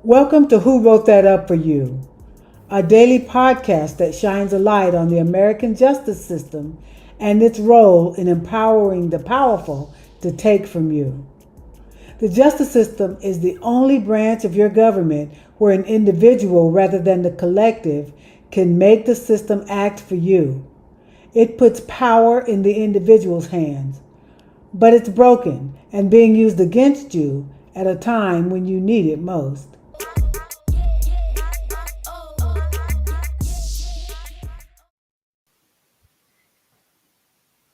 Welcome to Who Wrote That Up for You, a daily podcast that shines a light on the American justice system and its role in empowering the powerful to take from you. The justice system is the only branch of your government where an individual rather than the collective can make the system act for you. It puts power in the individual's hands, but it's broken and being used against you at a time when you need it most.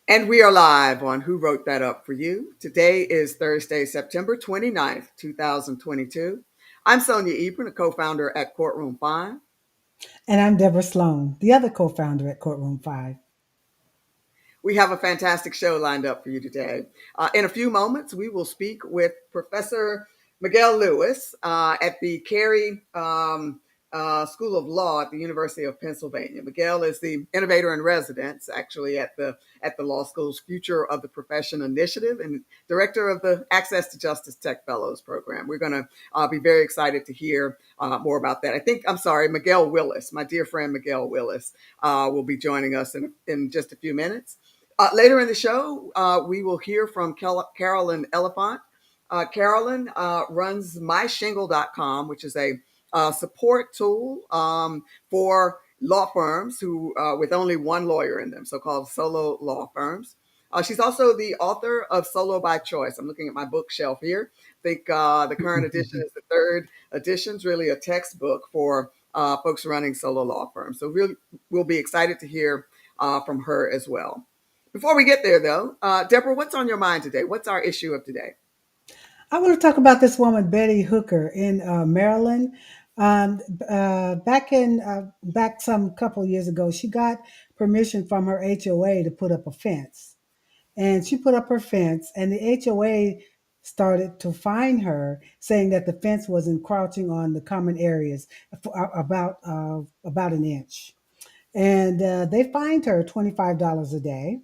And we are live on Who Wrote That Up for You. Today is Thursday, September 29th, 2022. I'm Sonia Ebron, a co-founder at Courtroom 5. And I'm Deborah Sloan, the other co founder at Courtroom 5. We have a fantastic show lined up for you today. In a few moments, we will speak with Professor Miguel Willis at the Carey School of Law at the University of Pennsylvania. Miguel is the innovator in residence, actually at the law school's Future of the Profession Initiative and director of the Access to Justice Tech Fellows program. We're going to be very excited to hear more about that. Miguel Willis, my dear friend Miguel Willis, will be joining us in just a few minutes. Later in the show, we will hear from Carolyn Elefant. Carolyn runs MyShingle.com, which is a support tool for law firms who with only one lawyer in them, so-called solo law firms. She's also the author of Solo by Choice. I'm looking at my bookshelf here. I think the current edition is the third edition. It's really a textbook for folks running solo law firms. So we'll be excited to hear from her as well. Before we get there, though, Deborah, what's on your mind today? What's our issue of today? I want to talk about this woman, Betty Hooker, in Maryland. Back some couple years ago, she got permission from her HOA to put up a fence, and she put up her fence, and the HOA started to fine her, saying that the fence was encroaching on the common areas about an inch. And they fined her $25 a day,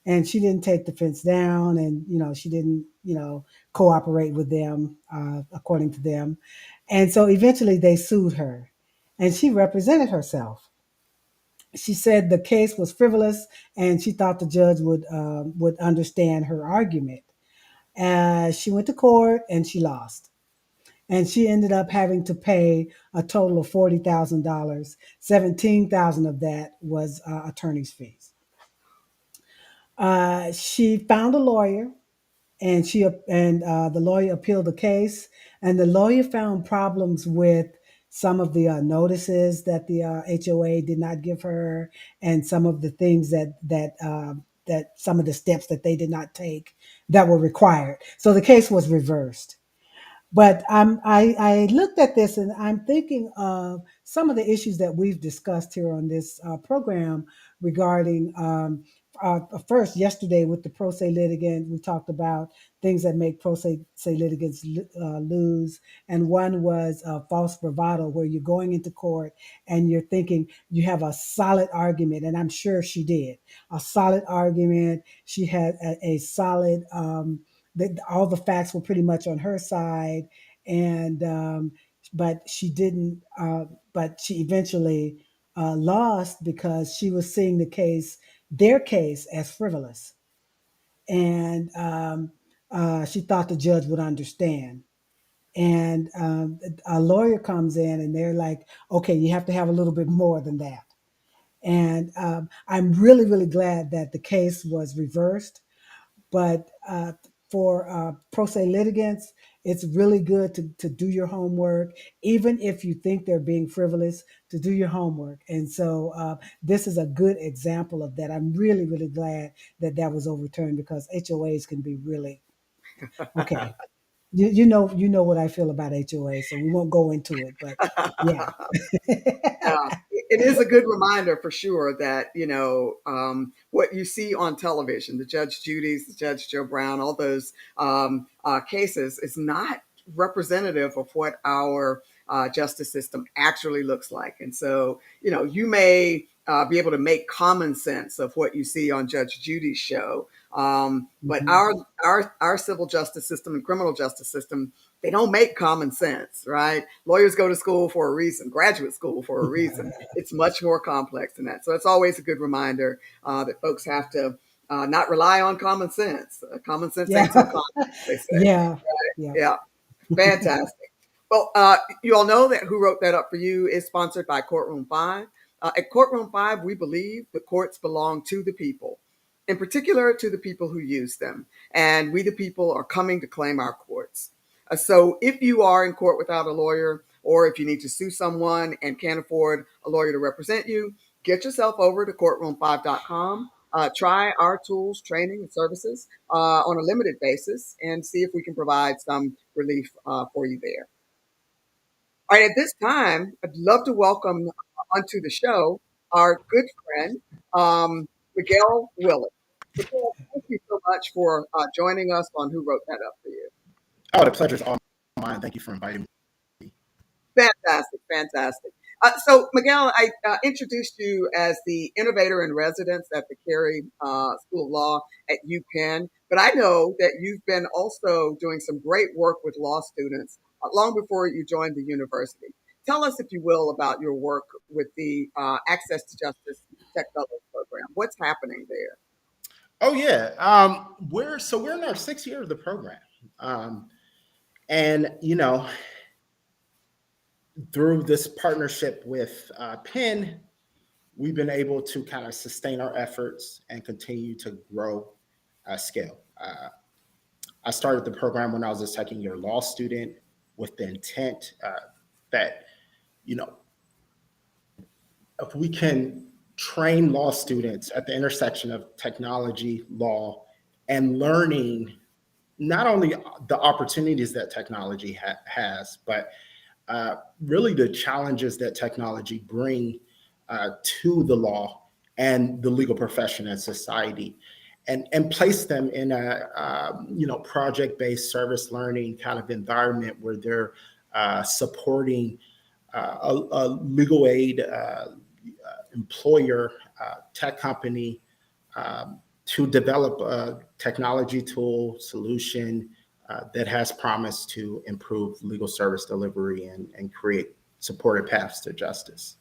and she didn't take the fence down, and she didn't cooperate with them, according to them. And so eventually they sued her, and she represented herself. She said the case was frivolous, and she thought the judge would understand her argument. She went to court and she lost, and she ended up having to pay a total of $40,000. 17,000 of that was attorney's fees. She found a lawyer, and the lawyer appealed the case, and the lawyer found problems with some of the notices that the HOA did not give her, and some of the things that some of the steps that they did not take that were required. So the case was reversed. But I looked at this, and I'm thinking of some of the issues that we've discussed here on this program regarding, first, yesterday with the pro se litigant, we talked about things that make pro se litigants lose. And one was false bravado, where you're going into court and you're thinking you have a solid argument. And I'm sure she did. A solid argument. She had a solid all the facts were pretty much on her side, and but she didn't. But she eventually lost because she was seeing their case, as frivolous, and she thought the judge would understand. And a lawyer comes in, and they're like, "Okay, you have to have a little bit more than that." And I'm really, really glad that the case was reversed. But for pro se litigants, it's really good to do your homework, even if you think they're being frivolous, to do your homework. And so this is a good example of that. I'm really, really glad that that was overturned, because HOAs can be really okay. You know what I feel about HOA, so we won't go into it. But yeah. It is a good reminder for sure that, what you see on television, the Judge Judy's, the Judge Joe Brown, all those cases is not representative of what our justice system actually looks like. And so, you may be able to make common sense of what you see on Judge Judy's show. But Mhm. our civil justice system and criminal justice system, they don't make common sense, right? Lawyers go to school for a reason, graduate school for a reason. It's much more complex than that. So it's always a good reminder that folks have to not rely on common sense. Common sense Yeah. ain't so common, they say. Yeah. Yeah. Yeah, fantastic. Well, you all know that Who Wrote That Up For You is sponsored by Courtroom 5. At Courtroom 5, we believe the courts belong to the people, in particular to the people who use them. And we, the people, are coming to claim our courts. So if you are in court without a lawyer, or if you need to sue someone and can't afford a lawyer to represent you, get yourself over to courtroom5.com. Try our tools, training, and services on a limited basis and see if we can provide some relief for you there. All right, at this time, I'd love to welcome onto the show our good friend, Miguel Willis. Miguel, thank you so much for joining us on Who Wrote That Up For You. Oh, the pleasure's all mine. Thank you for inviting me. Fantastic, fantastic. So, Miguel, I introduced you as the innovator in residence at the Carey School of Law at UPenn, but I know that you've been also doing some great work with law students long before you joined the university. Tell us, if you will, about your work with the Access to Justice Tech Fellows program. What's happening there? Oh yeah, we're in our 6th year of the program, and through this partnership with Penn, we've been able to kind of sustain our efforts and continue to grow scale. I started the program when I was a 2nd-year law student with the intent that you know if we can train law students at the intersection of technology, law, and learning not only the opportunities that technology has, but really the challenges that technology bring to the law and the legal profession and society, and place them in a project-based service learning kind of environment where they're supporting a legal aid employer, tech company, to develop a technology tool solution that has promised to improve legal service delivery and create supported paths to justice.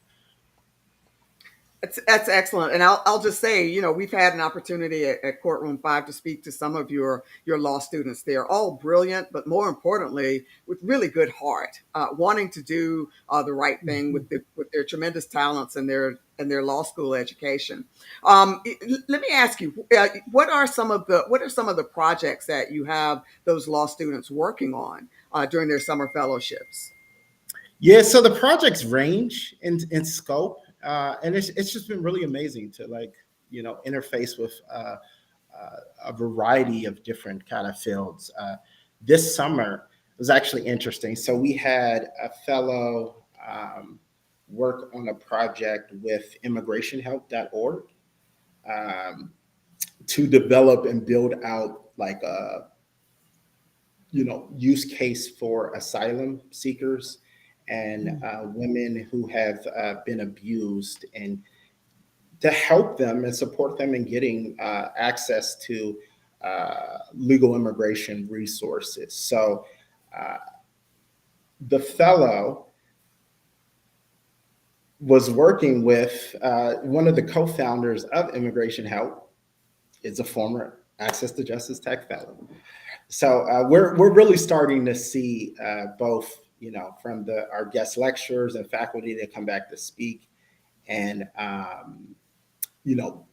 That's excellent. And I'll just say, we've had an opportunity at Courtroom 5 to speak to some of your law students. They're all brilliant, but more importantly, with really good heart, wanting to do the right thing with their tremendous talents and their law school education. Let me ask you, what are some of the projects that you have those law students working on during their summer fellowships? Yeah, so the projects range in scope, and it's just been really amazing to interface with a variety of different kind of fields. This summer was actually interesting. So we had a fellow work on a project with immigrationhelp.org to develop and build out like a use case for asylum seekers and women who have been abused, and to help them and support them in getting access to legal immigration resources. So the fellow was working with one of the co-founders of Immigration Help, is a former Access to Justice Tech fellow. So we're really starting to see both, from our guest lecturers and faculty that come back to speak, and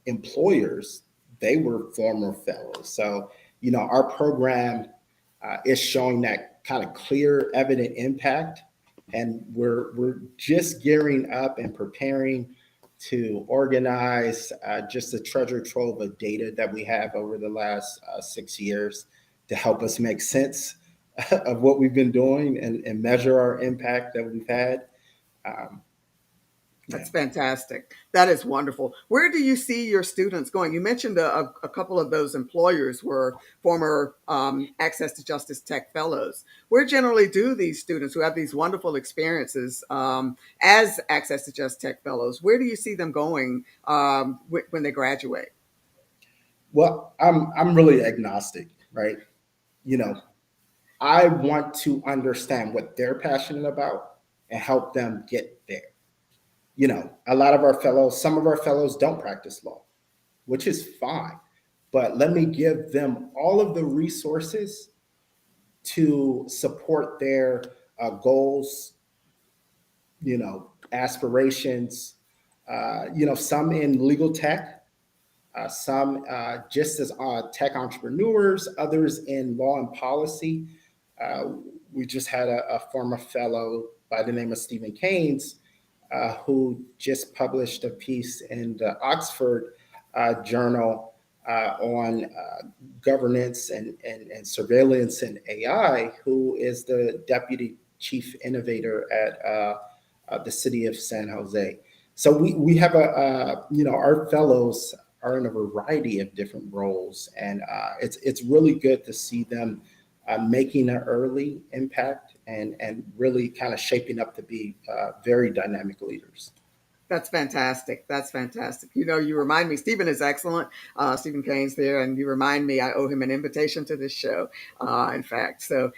employers, they were former fellows. So our program is showing that kind of clear, evident impact, and we're just gearing up and preparing to organize just a treasure trove of data that we have over the last 6 years to help us make sense of what we've been doing and measure our impact that we've had. That's fantastic. That is wonderful. Where do you see your students going? You mentioned a couple of those employers were former Access to Justice Tech fellows. Where generally do these students who have these wonderful experiences as Access to Justice Tech fellows, where do you see them going when they graduate? Well, I'm really agnostic, right? You know, I want to understand what they're passionate about and help them get there. You know, a lot of our fellows, some of our fellows don't practice law, which is fine. But let me give them all of the resources to support their goals, you know, aspirations, you know, some in legal tech, some just as tech entrepreneurs, others in law and policy. Uh, we just had a former fellow by the name of Stephen Keynes who just published a piece in the Oxford Journal on governance and surveillance and AI, who is the deputy chief innovator at the city of San Jose. So we have you know, our fellows are in a variety of different roles, and it's really good to see them making an early impact and really kind of shaping up to be very dynamic leaders. That's fantastic. That's fantastic. You know, you remind me, Stephen is excellent. Stephen Kane's there, and you remind me I owe him an invitation to this show, in fact. So,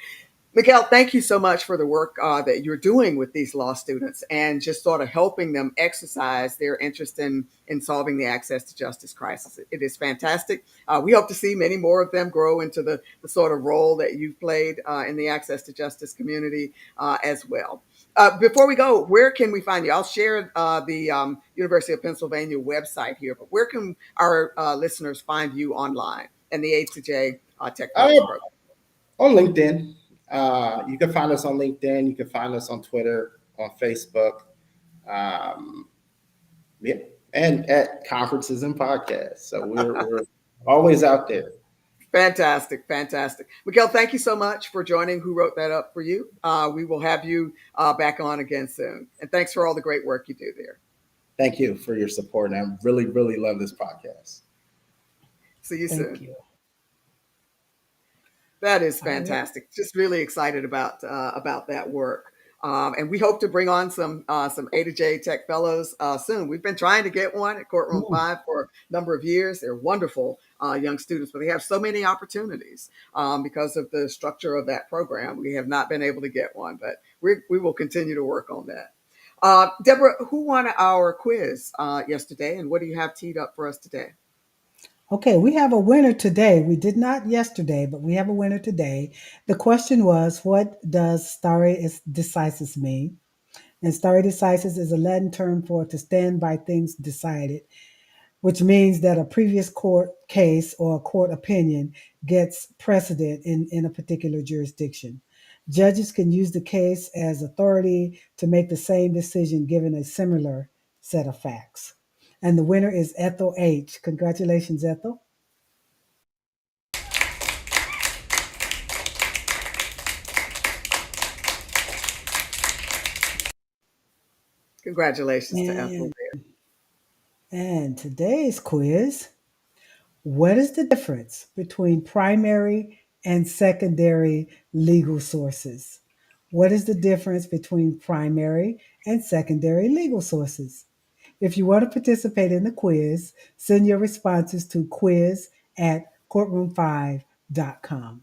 Miguel, thank you so much for the work that you're doing with these law students and just sort of helping them exercise their interest in solving the access to justice crisis. It is fantastic. We hope to see many more of them grow into the sort of role that you've played in the access to justice community as well. Before we go, where can we find you? I'll share the University of Pennsylvania website here, but where can our listeners find you online and the ATJ Tech Fellows Uh, program? on LinkedIn, you can find us on LinkedIn. You can find us on Twitter, on Facebook, um, yeah, and at conferences and podcasts. So we're always out there. Fantastic, fantastic. Miguel, thank you so much for joining Who Wrote That Up for You. We will have you back on again soon. And thanks for all the great work you do there. Thank you for your support, and I really, really love this podcast. See you Thank soon. you. That is All right. fantastic. Just really excited about that work. And we hope to bring on some ATJTech fellows soon. We've been trying to get one at Courtroom Mm. 5 for a number of years. They're wonderful young students, but they have so many opportunities because of the structure of that program. We have not been able to get one, but we will continue to work on that. Deborah, who won our quiz yesterday, and what do you have teed up for us today? Okay, we have a winner today. We did not yesterday, but we have a winner today. The question was, what does stare decisis mean? And stare decisis is a Latin term for to stand by things decided, which means that a previous court case or a court opinion gets precedent in a particular jurisdiction. Judges can use the case as authority to make the same decision given a similar set of facts. And the winner is Ethel H. Congratulations, Ethel. Congratulations to Ethel And, there. and today's quiz, what is the difference between primary and secondary legal sources? What is the difference between primary and secondary legal sources? If you want to participate in the quiz, send your responses to quiz at courtroom5.com.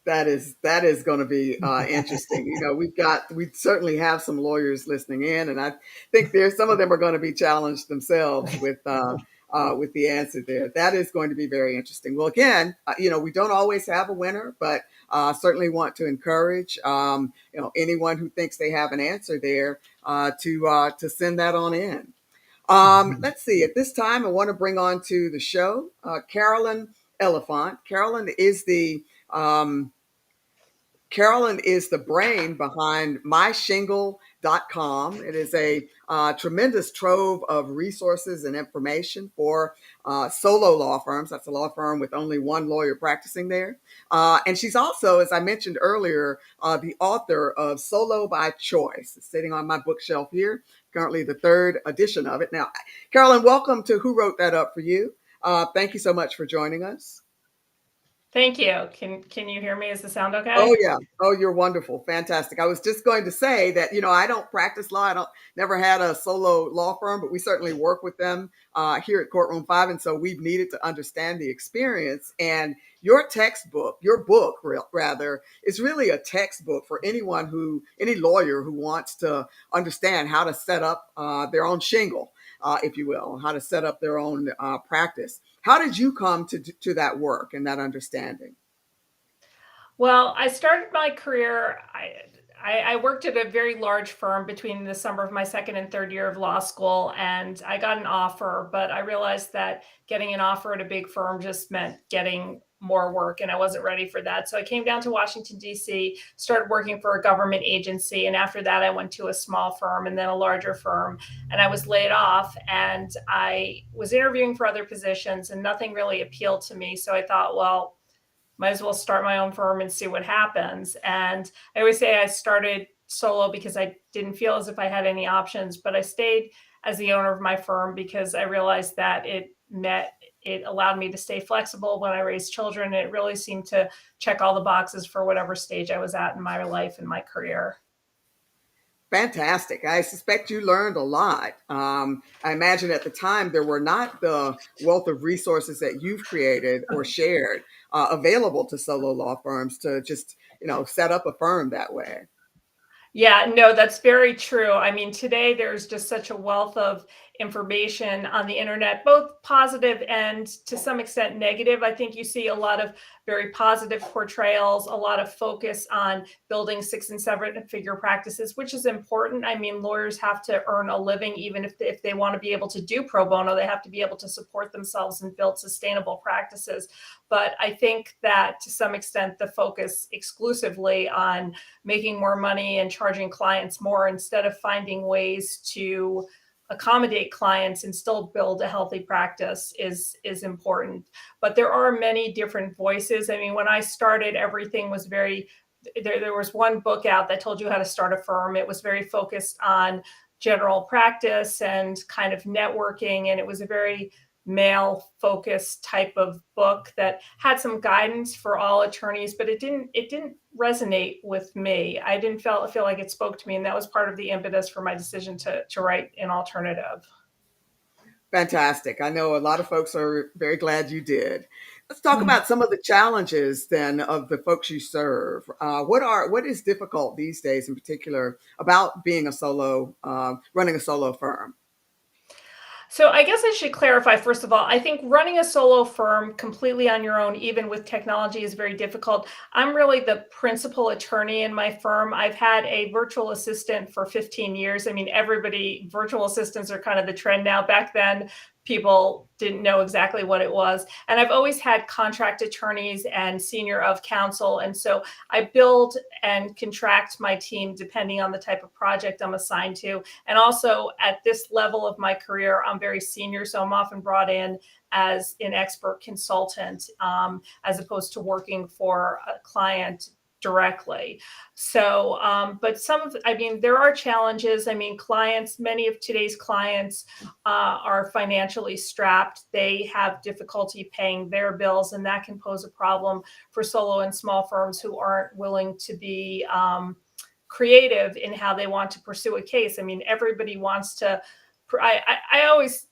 That is going to be interesting. You know, we certainly have some lawyers listening in, and I think there's some of them are going to be challenged themselves with the answer there. That is going to be very interesting. Well, again, you know, we don't always have a winner, but certainly want to encourage you know, anyone who thinks they have an answer there to send that on in. Let's see. At this time, I want to bring on to the show Carolyn Elefant. Um, Carolyn is the brain behind MyShingle.com. It is a tremendous trove of resources and information for solo law firms. That's a law firm with only one lawyer practicing there. And she's also, as I mentioned earlier, the author of Solo by Choice. It's sitting on my bookshelf here, currently the third edition of it. Now, Carolyn, welcome to Who Wrote That Up for You. Thank you so much for joining us. Thank you. Can you hear me? Is the sound okay? Oh yeah. Oh, you're wonderful. Fantastic. I was just going to say that, I don't practice law. Never had a solo law firm, but we certainly work with them here at Courtroom 5. And so we've needed to understand the experience. And your book rather, is really a textbook for any lawyer who wants to understand how to set up their own shingle, if you will, how to set up their own practice. How did you come to that work and that understanding? Well, I started my career, I worked at a very large firm between the summer of my second and third year of law school, and I got an offer, but I realized that getting an offer at a big firm just meant getting more work, and I wasn't ready for that. So I came down to Washington, D.C., started working for a government agency, and after that, I went to a small firm and then a larger firm, and I was laid off, and I was interviewing for other positions, and nothing really appealed to me. So I thought, well, might as well start my own firm and see what happens. And I always say I started solo because I didn't feel as if I had any options, but I stayed as the owner of my firm because I realized that it allowed me to stay flexible when I raised children. It really seemed to check all the boxes for whatever stage I was at in my life and my career. Fantastic. I suspect you learned a lot. I imagine at the time there were not the wealth of resources that you've created or shared available to solo law firms to just, set up a firm that way. Yeah, no, that's very true. I mean, today there's just such a wealth of information on the internet, both positive and to some extent negative. I think you see a lot of very positive portrayals, a lot of focus on building 6 and 7 figure practices, which is important. I mean, lawyers have to earn a living, even if they want to be able to do pro bono, they have to be able to support themselves and build sustainable practices. But I think that to some extent, the focus exclusively on making more money and charging clients more instead of finding ways to accommodate clients and still build a healthy practice is important. But there are many different voices. I mean, when I started, everything was there was one book out that told you how to start a firm. It was very focused on general practice and kind of networking, and it was a very male focused type of book that had some guidance for all attorneys, but it didn't resonate with me. I didn't feel like it spoke to me, and that was part of the impetus for my decision to write an alternative. Fantastic. I know a lot of folks are very glad you did. Let's talk about some of the challenges then of the folks you serve. What is difficult these days in particular about being running a solo firm? So I guess I should clarify, first of all, I think running a solo firm completely on your own, even with technology, is very difficult. I'm really the principal attorney in my firm. I've had a virtual assistant for 15 years. I mean, virtual assistants are kind of the trend now. Back then, people didn't know exactly what it was. And I've always had contract attorneys and senior of counsel. And so I build and contract my team depending on the type of project I'm assigned to. And also at this level of my career, I'm very senior. So I'm often brought in as an expert consultant, as opposed to working for a client directly. So, but there are challenges. I mean, many of today's clients are financially strapped. They have difficulty paying their bills, and that can pose a problem for solo and small firms who aren't willing to be creative in how they want to pursue a case. I mean, everybody wants to, I always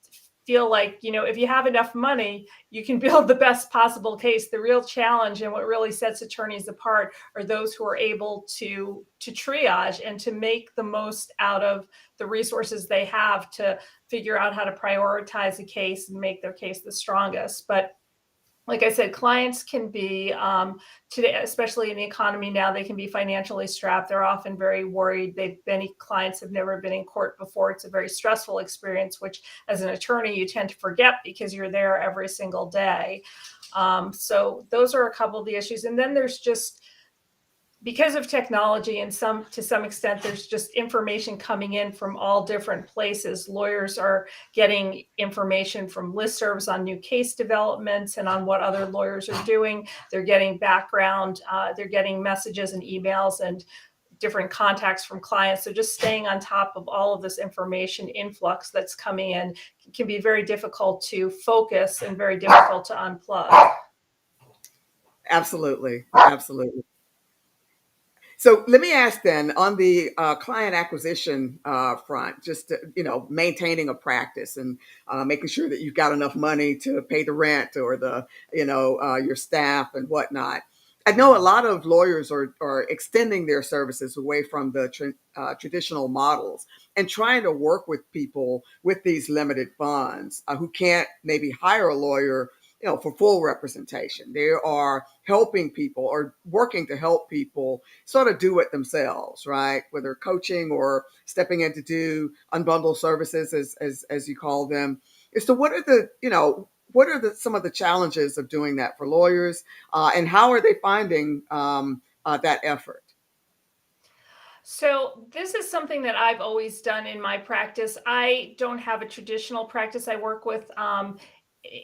feel like, if you have enough money, you can build the best possible case. The real challenge and what really sets attorneys apart are those who are able to triage and to make the most out of the resources they have to figure out how to prioritize a case and make their case the strongest. But like I said, clients can be, today, especially in the economy now, they can be financially strapped. They're often very worried. Many clients have never been in court before. It's a very stressful experience, which as an attorney, you tend to forget because you're there every single day. So those are a couple of the issues. And then there's just, because of technology and to some extent, there's just information coming in from all different places. Lawyers are getting information from listservs on new case developments and on what other lawyers are doing. They're getting background, they're getting messages and emails and different contacts from clients. So just staying on top of all of this information influx that's coming in can be very difficult to focus and very difficult to unplug. Absolutely. Absolutely. So let me ask then on the client acquisition front, just maintaining a practice and making sure that you've got enough money to pay the rent or the your staff and whatnot. I know a lot of lawyers are extending their services away from the traditional models and trying to work with people with these limited funds who can't maybe hire a lawyer for full representation. They are helping people or working to help people sort of do it themselves, right? Whether coaching or stepping in to do unbundled services, as you call them. So, what are some of the challenges of doing that for lawyers, and how are they finding that effort? So, this is something that I've always done in my practice. I don't have a traditional practice. I work with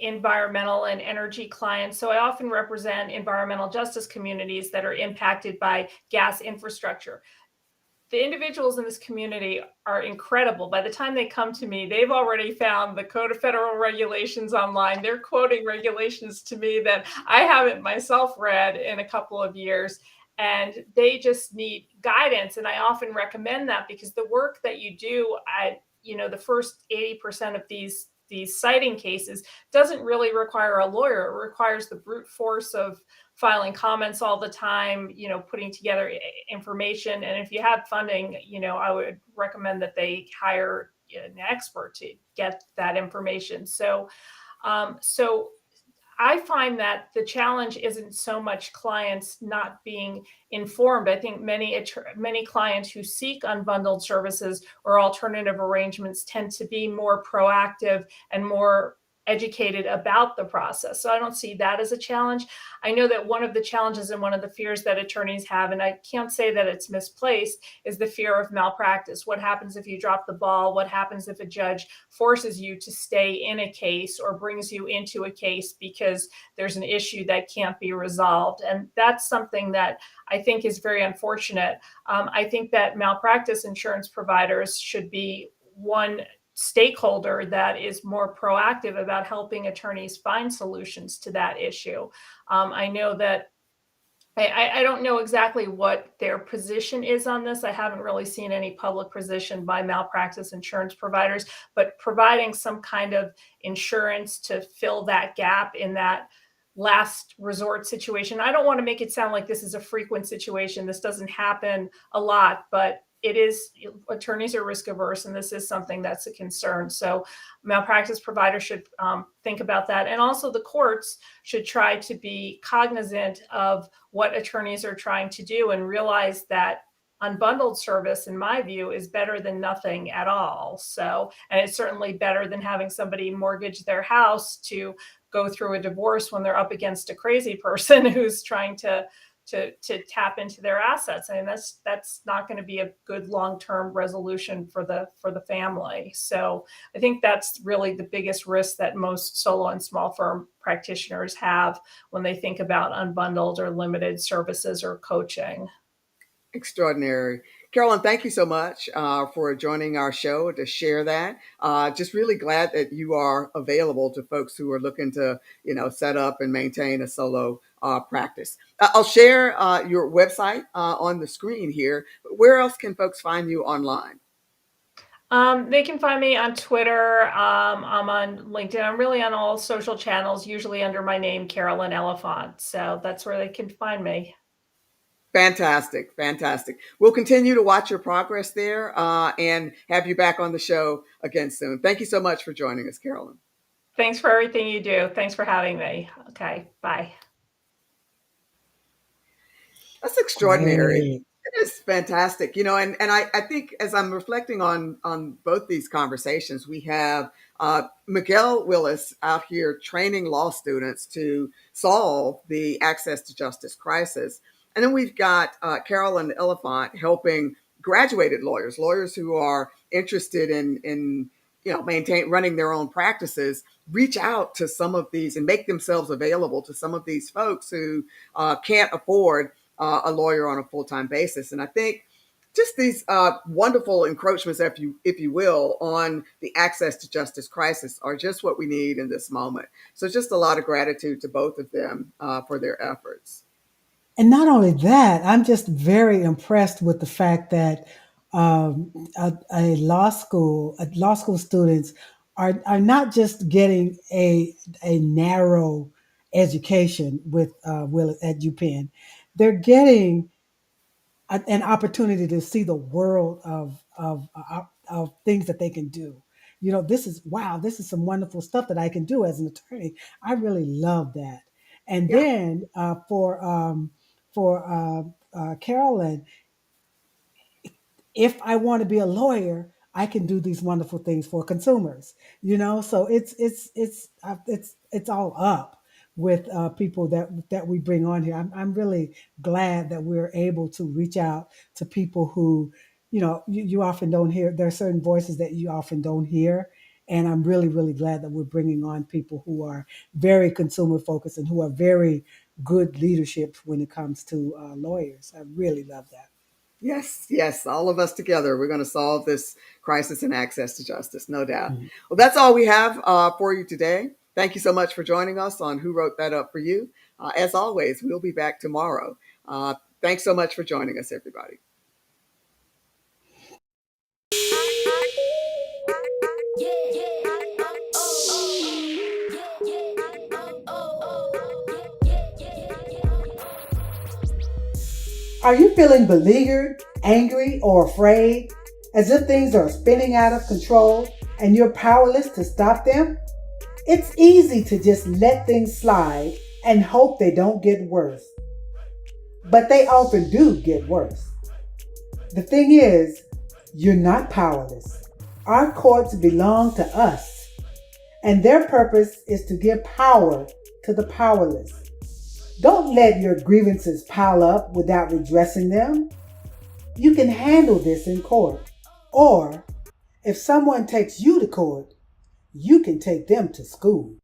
environmental and energy clients. So, I often represent environmental justice communities that are impacted by gas infrastructure. The individuals in this community are incredible. By the time they come to me, they've already found the Code of Federal Regulations online. They're quoting regulations to me that I haven't myself read in a couple of years. And they just need guidance. And I often recommend that because the work that you do at, the first 80% of these citing cases doesn't really require a lawyer. It requires the brute force of filing comments all the time, putting together information. And if you have funding, I would recommend that they hire an expert to get that information. So I find that the challenge isn't so much clients not being informed. I think many clients who seek unbundled services or alternative arrangements tend to be more proactive and more educated about the process. So I don't see that as a challenge. I know that one of the challenges and one of the fears that attorneys have, and I can't say that it's misplaced, is the fear of malpractice. What happens if you drop the ball? What happens if a judge forces you to stay in a case or brings you into a case because there's an issue that can't be resolved? And that's something that I think is very unfortunate. I think that malpractice insurance providers should be one stakeholder that is more proactive about helping attorneys find solutions to that issue. I know that I don't know exactly what their position is on this. I haven't really seen any public position by malpractice insurance providers, but providing some kind of insurance to fill that gap in that last resort situation. I don't want to make it sound like this is a frequent situation. This doesn't happen a lot, but it is. Attorneys are risk averse, and this is something that's a concern. So malpractice providers should think about that. And also the courts should try to be cognizant of what attorneys are trying to do and realize that unbundled service, in my view, is better than nothing at all. So, and it's certainly better than having somebody mortgage their house to go through a divorce when they're up against a crazy person who's trying to tap into their assets. I mean, that's not going to be a good long-term resolution for the family. So I think that's really the biggest risk that most solo and small firm practitioners have when they think about unbundled or limited services or coaching. Extraordinary. Carolyn, thank you so much for joining our show to share that. Just really glad that you are available to folks who are looking to, set up and maintain a solo practice. I'll share your website on the screen here. Where else can folks find you online? They can find me on Twitter. I'm on LinkedIn. I'm really on all social channels, usually under my name, Carolyn Elefant. So that's where they can find me. Fantastic. Fantastic. We'll continue to watch your progress there and have you back on the show again soon. Thank you so much for joining us, Carolyn. Thanks for everything you do. Thanks for having me. Okay, bye. That's extraordinary. Great. It is fantastic. And I think as I'm reflecting on both these conversations, we have Miguel Willis out here training law students to solve the access to justice crisis. And then we've got Carolyn Elefant helping graduated lawyers who are interested in running their own practices, reach out to some of these and make themselves available to some of these folks who can't afford a lawyer on a full-time basis. And I think just these wonderful encroachments, if you will, on the access to justice crisis are just what we need in this moment. So just a lot of gratitude to both of them for their efforts. And not only that, I'm just very impressed with the fact that law school students are not just getting a narrow education with Will at UPenn. They're getting an opportunity to see the world of things that they can do. You know, this is wow, this is some wonderful stuff that I can do as an attorney. I really love that. And Yeah. then for Carolyn, if I want to be a lawyer, I can do these wonderful things for consumers. You know, so it's all up with people that we bring on here. I'm really glad that we're able to reach out to people who, you know, you often don't hear. There are certain voices that you often don't hear. And I'm really, really glad that we're bringing on people who are very consumer focused and who are very good leadership when it comes to lawyers. I really love that. Yes, yes, all of us together. We're going to solve this crisis in access to justice, no doubt. Mhm. Well, that's all we have for you today. Thank you so much for joining us on Who Wrote That Up for You. As always, we'll be back tomorrow. Thanks so much for joining us, everybody. Are you feeling beleaguered, angry, or afraid, as if things are spinning out of control and you're powerless to stop them? It's easy to just let things slide and hope they don't get worse. But they often do get worse. The thing is, you're not powerless. Our courts belong to us, and their purpose is to give power to the powerless. Don't let your grievances pile up without redressing them. You can handle this in court. Or, if someone takes you to court, you can take them to school.